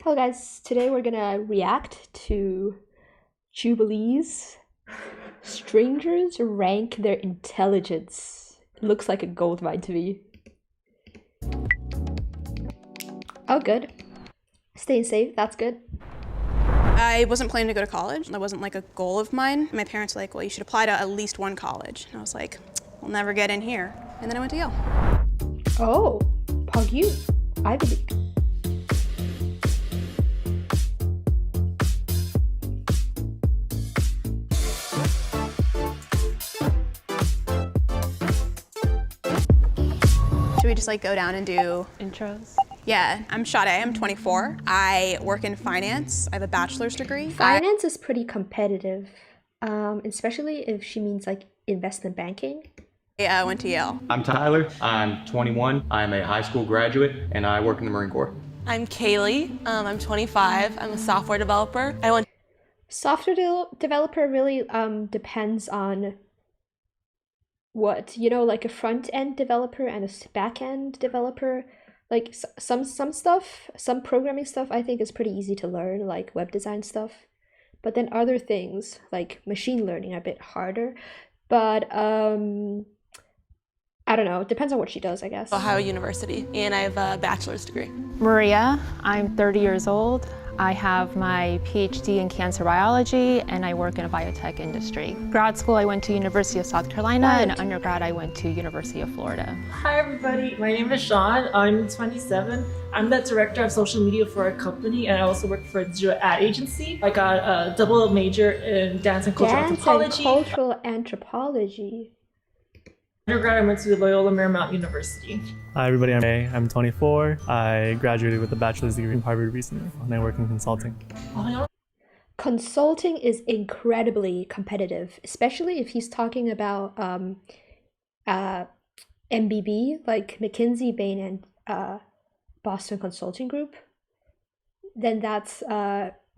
Hello guys, today we're gonna react to Jubilee's Strangers Rank Their Intelligence. It looks like a gold mine to me. Oh good. Staying safe, that's good. I wasn't planning to go to college. That wasn't like a goal of mine. My parents were like, well, you should apply to at least one college. And I was like, we'll never get in here. And then I went to Yale. Oh, PogU, Ivy League. Should we just like go down and do intros? Yeah, I'm Sade, I'm 24. I work in finance. I have a bachelor's degree. Finance is pretty competitive, especially if she means like investment banking. I went to Yale. I'm Tyler, I'm 21, I'm a high school graduate, and I work in the Marine Corps. I'm Kaylee, I'm 25, I'm a software developer. Software developer really depends on what, like a front-end developer and a back-end developer. Like some stuff, some programming stuff I think is pretty easy to learn, like web design stuff. But then other things like machine learning are a bit harder. But I don't know, it depends on what she does, I guess. Ohio University, and I have a bachelor's degree. Maria, I'm 30 years old. I have my PhD in cancer biology and I work in a biotech industry. Grad school, I went to University of South Carolina, and undergrad, I went to University of Florida. Hi everybody, my name is Sean. I'm 27. I'm the director of social media for a company, and I also work for a digital ad agency. I got a double major in dance and cultural anthropology. Undergrad, I went to Loyola Marymount University. Hi everybody, I'm May. I'm 24. I graduated with a bachelor's degree from Harvard recently, and I work in consulting. Consulting is incredibly competitive, especially if he's talking about MBB, like McKinsey, Bain, and Boston Consulting Group. Then that's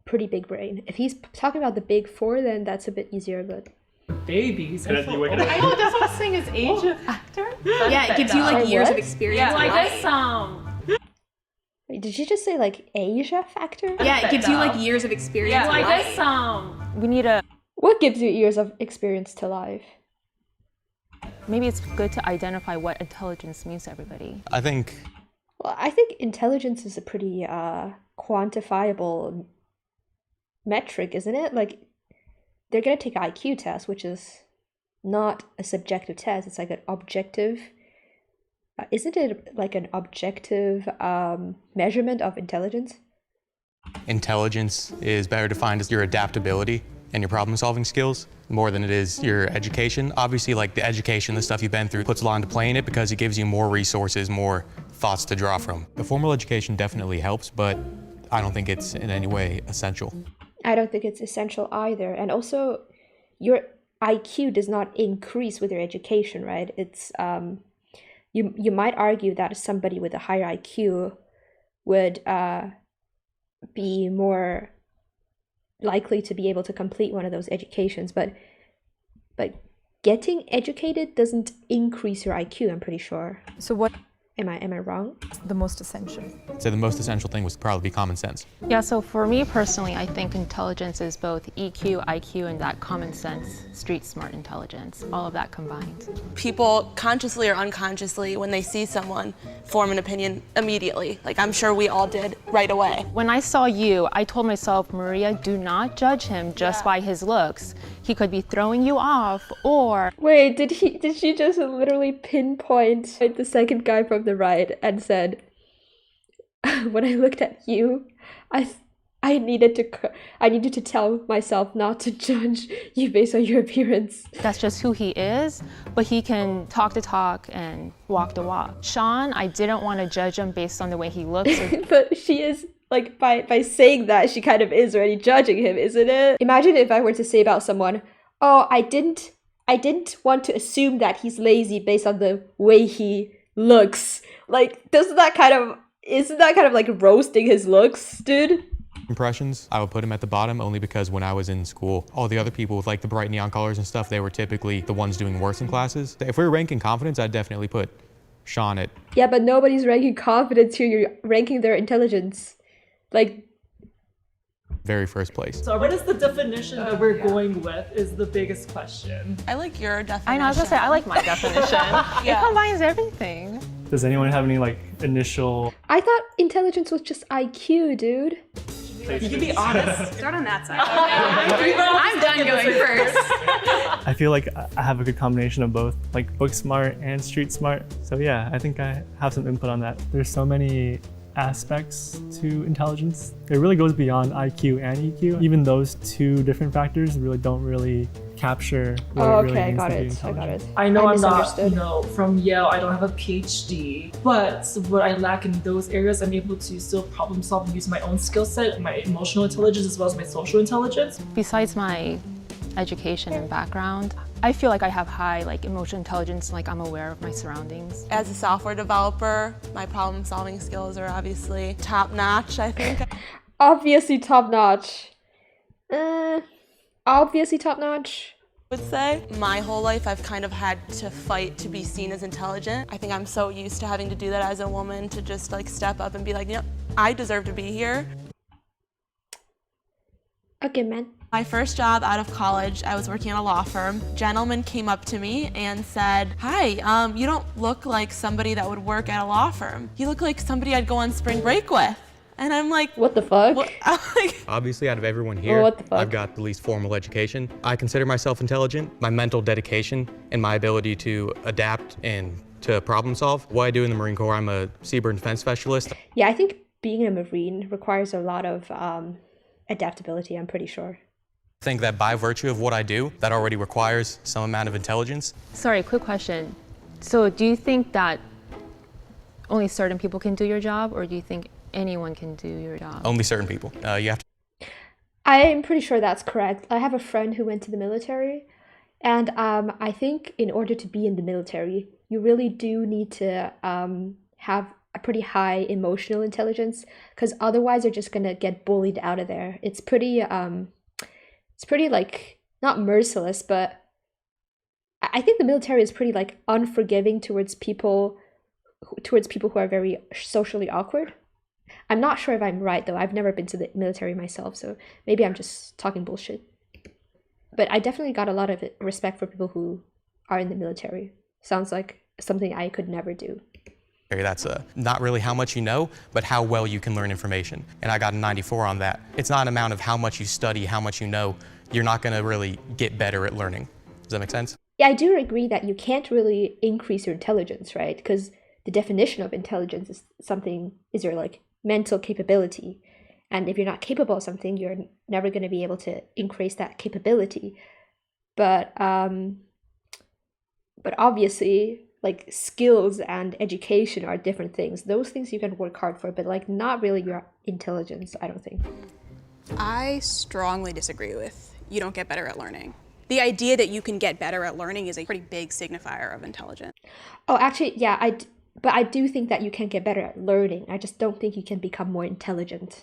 pretty big brain. If he's talking about the big four, then that's a bit easier, but... Babies. I know, that's what I was saying, is age a factor? Yeah, it gives you like years of what? experience. Yeah, well, I guess, Wait, did you just say like Asia factor? Yeah, it gives you like years of experience. yeah, well, I guess, We need a, What gives you years of experience to life? maybe it's good to identify what intelligence means to everybody. I think Well, I think intelligence is a pretty quantifiable metric, isn't it? Like, they're going to take an IQ test, which is not a subjective test. It's like an objective. Isn't it like an objective measurement of intelligence? intelligence is better defined as your adaptability and your problem-solving skills more than it is your education. Obviously, like the education, the stuff you've been through, puts a lot into play in it because it gives you more resources, more thoughts to draw from. The formal education definitely helps, but I don't think it's in any way essential. I don't think it's essential either. And also, your IQ does not increase with your education, right? It's you might argue that somebody with a higher IQ would be more likely to be able to complete one of those educations, but getting educated doesn't increase your IQ, I'm pretty sure. So what Am I wrong? the most essential? So the most essential thing would probably be common sense. Yeah, so for me personally, I think intelligence is both EQ, IQ, and that common sense, street smart intelligence, all of that combined. people consciously or unconsciously, when they see someone, form an opinion immediately. Like, I'm sure we all did right away. When I saw you, I told myself, Maria, do not judge him just by his looks. He could be throwing you off, or... Wait, did she just literally pinpoint the second guy from the right and said, when I looked at you, I needed to tell myself not to judge you based on your appearance. That's just who he is, but he can talk the talk and walk the walk. Sean, I didn't want to judge him based on the way he looks. But she is, like, by saying that, she kind of is already judging him, isn't it? Imagine if I were to say about someone, oh, I didn't want to assume that he's lazy based on the way he looks. Like, isn't that kind of like roasting his looks, dude? Impressions, I would put him at the bottom only because when I was in school, all the other people with like the bright neon colors and stuff, they were typically the ones doing worse in classes. If we were ranking confidence, I'd definitely put Sean at... Yeah, but nobody's ranking confidence here. You're ranking their intelligence. Like, Very first place. So what is the definition that we're going with is the biggest question. I like your definition. I know, I was gonna say, I like my definition. It combines everything. Does anyone have any like initial? I thought intelligence was just IQ, dude. You can be honest. Start on that side. I'm done going first. I feel like I have a good combination of both, like book smart and street smart. So yeah, I think I have some input on that. There's so many aspects to intelligence. It really goes beyond IQ and EQ. Even those two different factors don't really capture what it really means to be intelligent. I got it. I know I'm not, misunderstood. from Yale, I don't have a PhD, but what I lack in those areas, I'm able to still problem solve and use my own skill set, my emotional intelligence as well as my social intelligence. Besides my education and background, I feel like I have high emotional intelligence, like I'm aware of my surroundings. As a software developer, my problem-solving skills are obviously top-notch, I think. Obviously top notch. Obviously top notch. I would say. My whole life I've kind of had to fight to be seen as intelligent. I think I'm so used to having to do that as a woman, to just step up and be like, I deserve to be here. Okay, man. My first job out of college, I was working at a law firm. A gentleman came up to me and said, "Hi, you don't look like somebody that would work at a law firm. You look like somebody I'd go on spring break with." And I'm like, What the fuck? what? I'm like, Obviously, out of everyone here, what the fuck? I've got the least formal education. I consider myself intelligent. My mental dedication and my ability to adapt and to problem solve. What I do in the Marine Corps, I'm a seabird defense specialist. Yeah, I think being a Marine requires a lot of adaptability, I'm pretty sure. I think that by virtue of what I do, that already requires some amount of intelligence. Sorry, quick question. So do you think that only certain people can do your job, or do you think anyone can do your job? Only certain people. You have to. I'm pretty sure that's correct. I have a friend who went to the military, and I think in order to be in the military, you really do need to have a pretty high emotional intelligence, because otherwise you're just gonna get bullied out of there. It's pretty not merciless, but I think the military is pretty unforgiving towards people who are very socially awkward. I'm not sure if I'm right though. I've never been to the military myself, so maybe I'm just talking bullshit. But I definitely got a lot of respect for people who are in the military. Sounds like something I could never do. That's not really how much you know, but how well you can learn information. And I got a 94 on that. It's not an amount of how much you study, how much you know. You're not going to really get better at learning. Does that make sense? Yeah, I do agree that you can't really increase your intelligence, right? Because the definition of intelligence is your mental capability. And if you're not capable of something, you're never going to be able to increase that capability. But obviously, skills and education are different things. Those things you can work hard for, but not really your intelligence, I don't think. I strongly disagree with you don't get better at learning. The idea that you can get better at learning is a pretty big signifier of intelligence. Oh, actually, yeah, but I do think that you can get better at learning. I just don't think you can become more intelligent.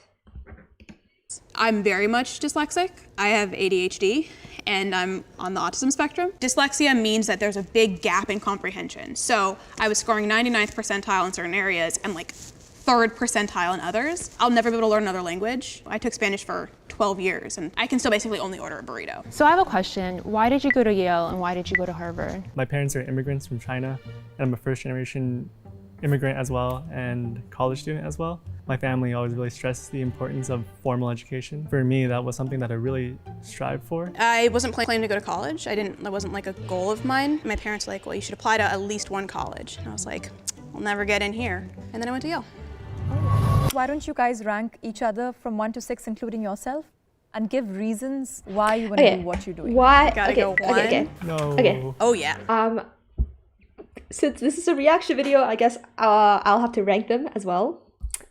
I'm very much dyslexic. I have ADHD, and I'm on the autism spectrum. Dyslexia means that there's a big gap in comprehension. So I was scoring 99th percentile in certain areas and 3rd percentile in others. I'll never be able to learn another language. I took Spanish for 12 years, and I can still basically only order a burrito. So I have a question. Why did you go to Yale and why did you go to Harvard? My parents are immigrants from China, and I'm a first-generation immigrant as well and college student as well. My family always really stressed the importance of formal education. For me, that was something that I really strived for. I wasn't planning to go to college. That wasn't a goal of mine. My parents were like, well, you should apply to at least one college. And I was like, I'll never get in here. And then I went to Yale. Why don't you guys rank each other from 1 to 6, including yourself, and give reasons why you want to do what you're doing? Why? Gotta go one. Okay. No. Okay. Oh yeah. Since this is a reaction video, I guess I'll have to rank them as well.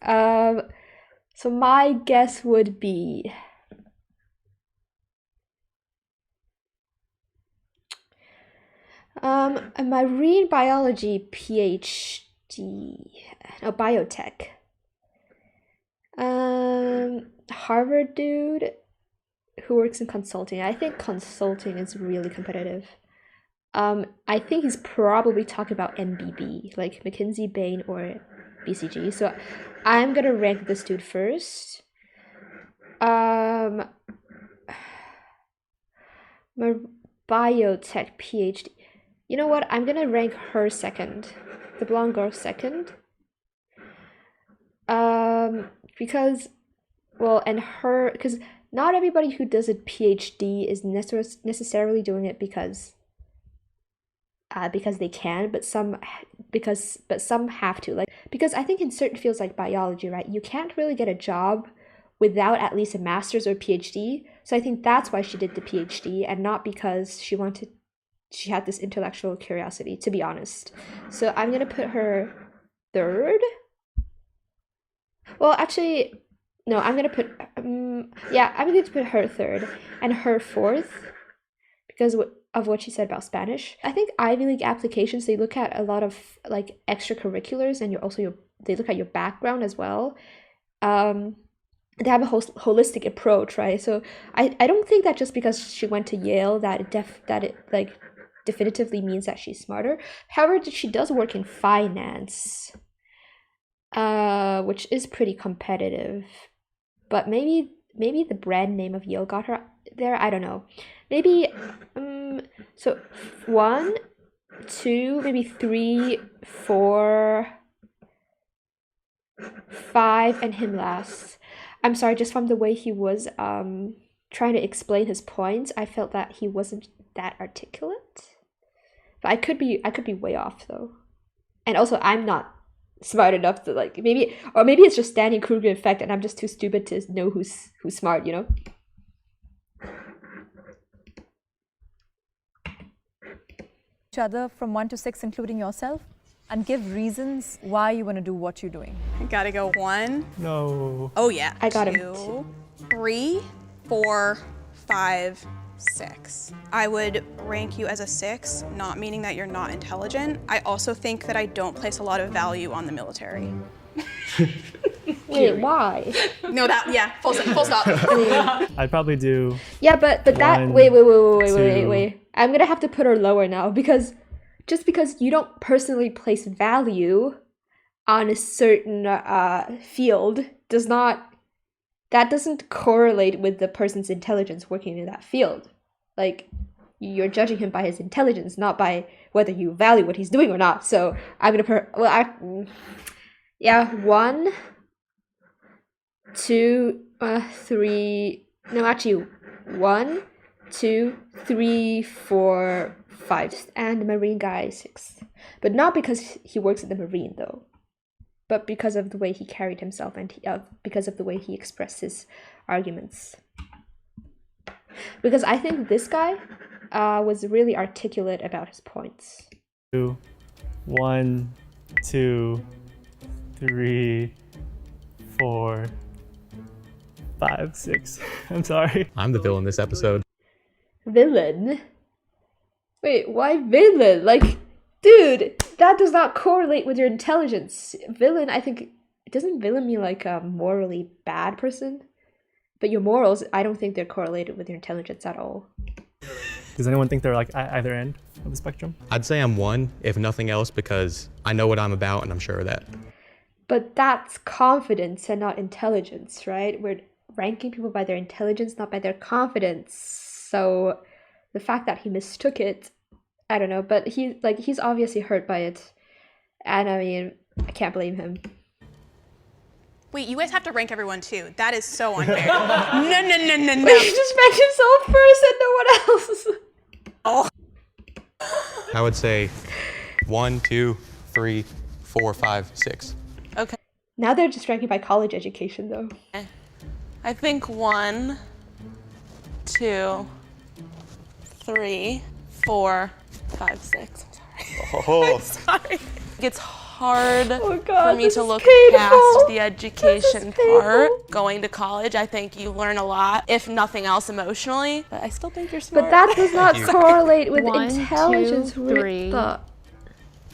So my guess would be a marine biology PhD, no, biotech. Harvard dude who works in consulting. I think consulting is really competitive. I think he's probably talking about MBB, like McKinsey, Bain, or BCG. So I'm gonna rank this dude first. my biotech PhD. You know what? I'm gonna rank her second, the blonde girl second. Because, well, and her, because not everybody who does a PhD is necessarily doing it because they can, but some have to, like, because I think in certain fields like biology, right, you can't really get a job without at least a master's or PhD. So I think that's why she did the PhD, and not because she had this intellectual curiosity, to be honest. So I'm gonna put her third. Well, actually, no, I'm gonna put I'm going to put her third and her fourth because of what she said about Spanish. I think Ivy League applications, they look at a lot of like extracurriculars, and they look at your background as well. They have a holistic approach, right? So I don't think that just because she went to Yale that it like definitively means that she's smarter. However, she does work in finance, which is pretty competitive. But maybe the brand name of Yale got her there. I don't know. Maybe so 1, 2, maybe 3, 4, 5, and him last. I'm sorry, just from the way he was trying to explain his points, I felt that he wasn't that articulate. But I could be way off though. And also I'm not smart enough to like maybe it's just Stanley Kruger effect and I'm just too stupid to know who's smart, you know? Each other from 1 to 6, including yourself, and give reasons why you want to do what you're doing. I gotta go 1. No. Oh yeah. I got him. 2, 3, 4, 5, 6. I would rank you as a 6, not meaning that you're not intelligent. I also think that I don't place a lot of value on the military. Wait, why? No, full stop. I'd probably do. Yeah, but that wait. I'm gonna have to put her lower now because just because you don't personally place value on a certain field doesn't correlate with the person's intelligence working in that field. Like, you're judging him by his intelligence, not by whether you value what he's doing or not. So I'm gonna put 1, 2, 3. No, actually 1, 2, 3, 4, 5, and the Marine guy 6. But not because he works in the Marine though, but because of the way he carried himself and because of the way he expressed his arguments. Because I think this guy was really articulate about his points. 2, 1, 2, 3, 4, 5, 6. I'm sorry. I'm the villain this episode. Villain? Wait, why villain? Like, dude, that does not correlate with your intelligence. Villain, I think, doesn't villain mean like a morally bad person? But your morals, I don't think they're correlated with your intelligence at all. Does anyone think they're like at either end of the spectrum? I'd say I'm 1, if nothing else, because I know what I'm about and I'm sure of that. But that's confidence and not intelligence, right? We're ranking people by their intelligence, not by their confidence. So the fact that he mistook it, I don't know, but he's obviously hurt by it. And I mean, I can't blame him. Wait, you guys have to rank everyone too. That is so unfair. No. Wait, he just ranked himself first and no one else. Oh. I would say 1, 2, 3, 4, 5, 6. Okay. Now they're just ranking by college education though. I think 1, 2, 3, 4, 5, 6. Oh. I'm sorry. It's hard God, for me to look past the education part. Going to college, I think you learn a lot, if nothing else emotionally. But I still think you're smart. But that does not correlate with 1, intelligence. 2, 3,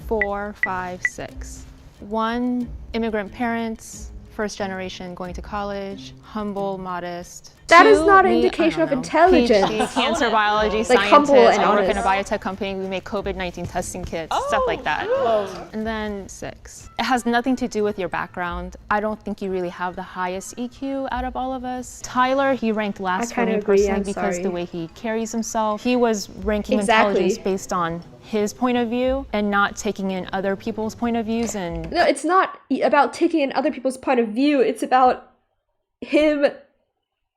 4, 5, 6. 1, immigrant parents. first generation going to college, humble, modest. That is Two, not an me, I indication don't of know, intelligence. PhD, cancer biology, Like scientist. humble and I work in a honest. biotech company. We make COVID-19 testing kits, stuff like that. And then 6. It has nothing to do with your background. I don't think you really have the highest EQ out of all of us. Tyler, he ranked last for kinda me agree, personally I'm because sorry. the way he carries himself. He was ranking Exactly. intelligence based on his point of view and not taking in other people's point of views. And No, it's not about taking in other people's point of view. It's about him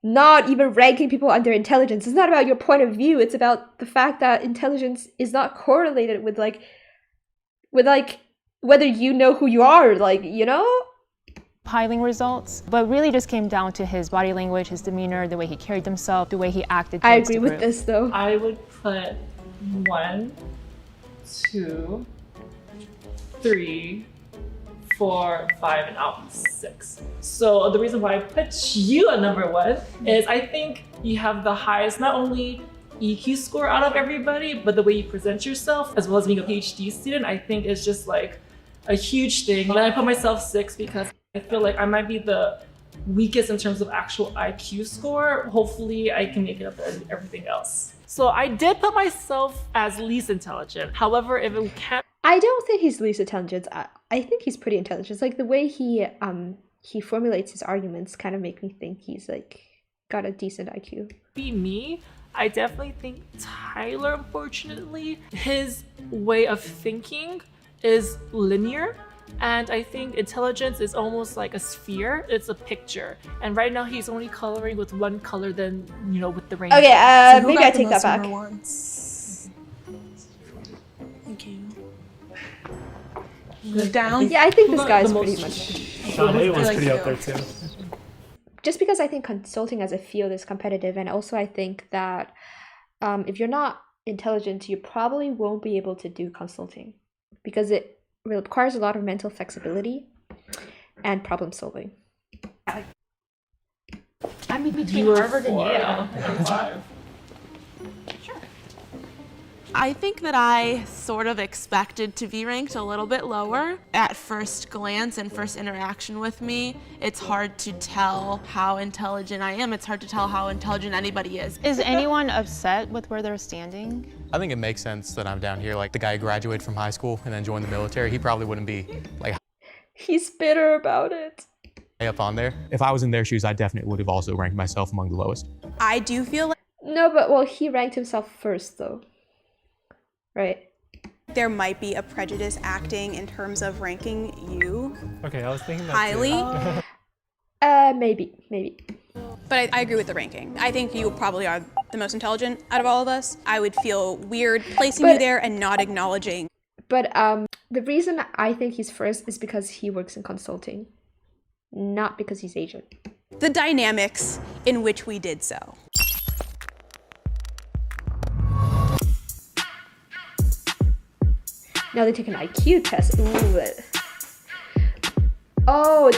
not even ranking people on their intelligence. It's not about your point of view. It's about the fact that intelligence is not correlated with whether you know who you are, like, you know? piling results, but really just came down to his body language, his demeanor, the way he carried himself, the way he acted. I towards the agree with group. this though. I would put 1, 2, 3, 4, 5, and out 6. So the reason why I put you at number 1 is I think you have the highest, not only EQ score out of everybody, but the way you present yourself, as well as being a PhD student, I think is just like a huge thing. And I put myself 6 because I feel like I might be the weakest in terms of actual IQ score. Hopefully I can make it up in everything else. So I did put myself as least intelligent. However, if it can't, I don't think he's least intelligent. I think he's pretty intelligent. It's like the way he formulates his arguments kind of make me think he's like got a decent IQ. be me, I definitely think Tyler, unfortunately, his way of thinking is linear. And I think intelligence is almost like a sphere. It's a picture. And right now he's only coloring with one color than, with the rainbow. Okay, maybe I take that back. Thank you. Go down. Yeah, I think this Who got guy's the pretty most- much. Sean A was like pretty you. up there too. Just because I think consulting as a field is competitive, and also I think that if you're not intelligent, you probably won't be able to do consulting because it requires a lot of mental flexibility and problem solving. I'm in between You were Harvard and 4, Yale. and 5. I think that I sort of expected to be ranked a little bit lower. At first glance and first interaction with me, it's hard to tell how intelligent I am. It's hard to tell how intelligent anybody is. Is anyone upset with where they're standing? I think it makes sense that I'm down here. Like the guy who graduated from high school and then joined the military, he probably wouldn't be like He's bitter about it. high up on there. If I was in their shoes, I definitely would have also ranked myself among the lowest. I do feel like No, but well, he ranked himself first though. Right. there might be a prejudice acting in terms of ranking you Okay, I was thinking that highly, Maybe. but I agree with the ranking. I think you probably are the most intelligent out of all of us. I would feel weird placing you But- there and not acknowledging. But the reason I think he's first is because he works in consulting, not because he's Asian. The dynamics in which we did so. Now they take an IQ test. Oh,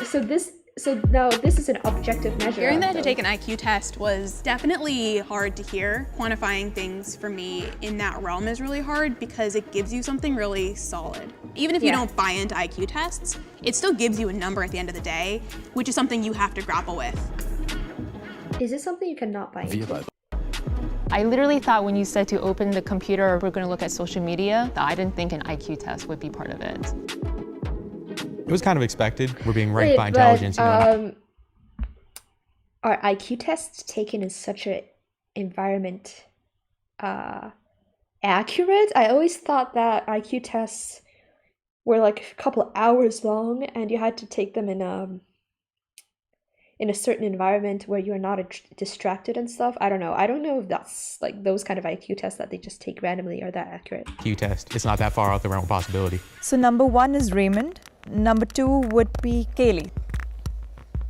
so now this is an objective measure. Hearing that to though. take an IQ test was definitely hard to hear. Quantifying things for me in that realm is really hard because it gives you something really solid. Even if you Yeah. don't buy into IQ tests, it still gives you a number at the end of the day, which is something you have to grapple with. Is this something you cannot buy into? I literally thought when you said to open the computer, we're going to look at social media, that I didn't think an IQ test would be part of it. It was kind of expected. We're being ranked by Wait, intelligence. but, are IQ tests taken in such an environment accurate? I always thought that IQ tests were like a couple hours long, and you had to take them in a certain environment where you're not distracted and stuff. I don't know. I don't know if that's like those kind of IQ tests that they just take randomly are that accurate. IQ test. It's not that far out the realm of possibility. So number 1 is Raymond. Number 2 would be Kaylee.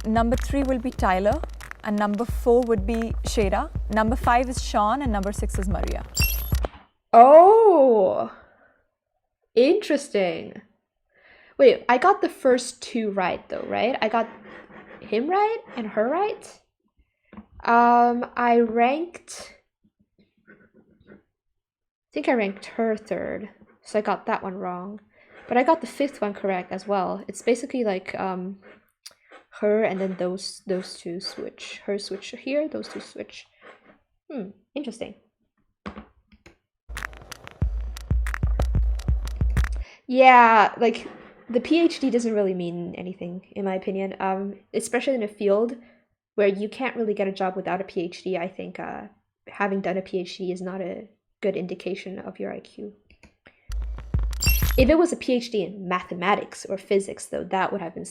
Number 3 will be Tyler. And number 4 would be Shada. Number 5 is Sean. And number 6 is Maria. Oh, interesting. Wait, I got the first 2 right though, right? I got him right and her right. I think I ranked her 3rd, so I got that one wrong. But I got the 5th one correct as well. It's basically like her, and then those two switch. Her switch here, those two switch. Interesting. Yeah, like the PhD doesn't really mean anything in my opinion. Especially in a field where you can't really get a job without a PhD. I think having done a PhD is not a good indication of your IQ. If it was a PhD in mathematics or physics, though, that would have been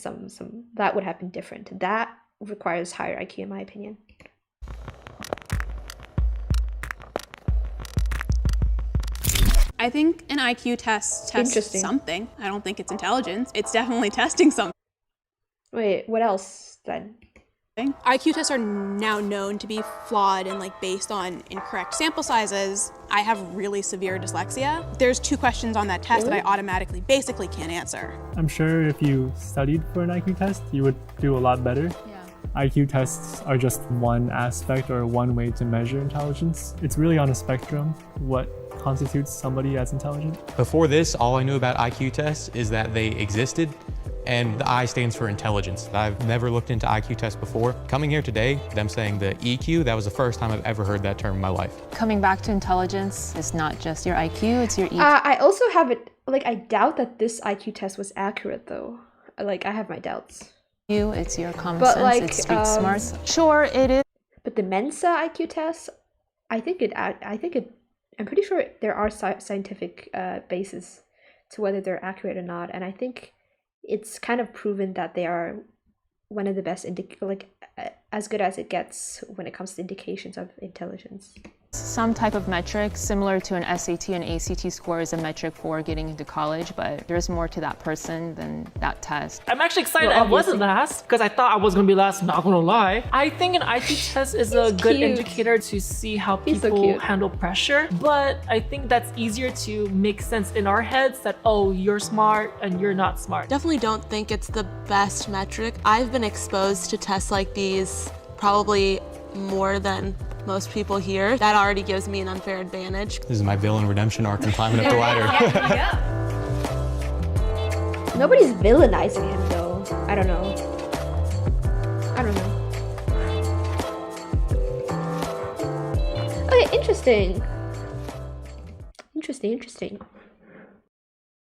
that would have been different. That requires higher IQ in my opinion. I think an IQ test tests something. I don't think it's intelligence. It's definitely testing something. Wait, what else then? IQ tests are now known to be flawed and like based on incorrect sample sizes. I have really severe dyslexia. There's 2 questions on that test that I automatically basically can't answer. I'm sure if you studied for an IQ test, you would do a lot better. IQ tests are just one aspect or one way to measure intelligence. It's really on a spectrum what constitutes somebody as intelligent. Before this, all I knew about IQ tests is that they existed, and the I stands for intelligence. I've never looked into IQ tests before. Coming here today, them saying the EQ, that was the first time I've ever heard that term in my life. Coming back to intelligence, it's not just your IQ, it's your EQ. I also have it, like, I doubt that this IQ test was accurate though. Like, I have my doubts. It's your common But, sense, like, it's street smarts. Sure, it is. But the Mensa IQ test, I'm pretty sure there are scientific bases to whether they're accurate or not, and I think it's kind of proven that they are one of the best, as good as it gets when it comes to indications of intelligence. Some type of metric similar to an SAT and ACT score is a metric for getting into college, but there's more to that person than that test. I'm actually excited I wasn't last because I thought I was going to be last, not going to lie. I think an IQ test is a good indicator to see how people handle pressure, but I think that's easier to make sense in our heads that, oh, you're smart and you're not smart. Definitely don't think it's the best metric. I've been exposed to tests like these probably more than most people here. That already gives me an unfair advantage. This is my villain redemption arc and climbing up the ladder. Nobody's villainizing him though. I don't know. Okay, interesting. Interesting.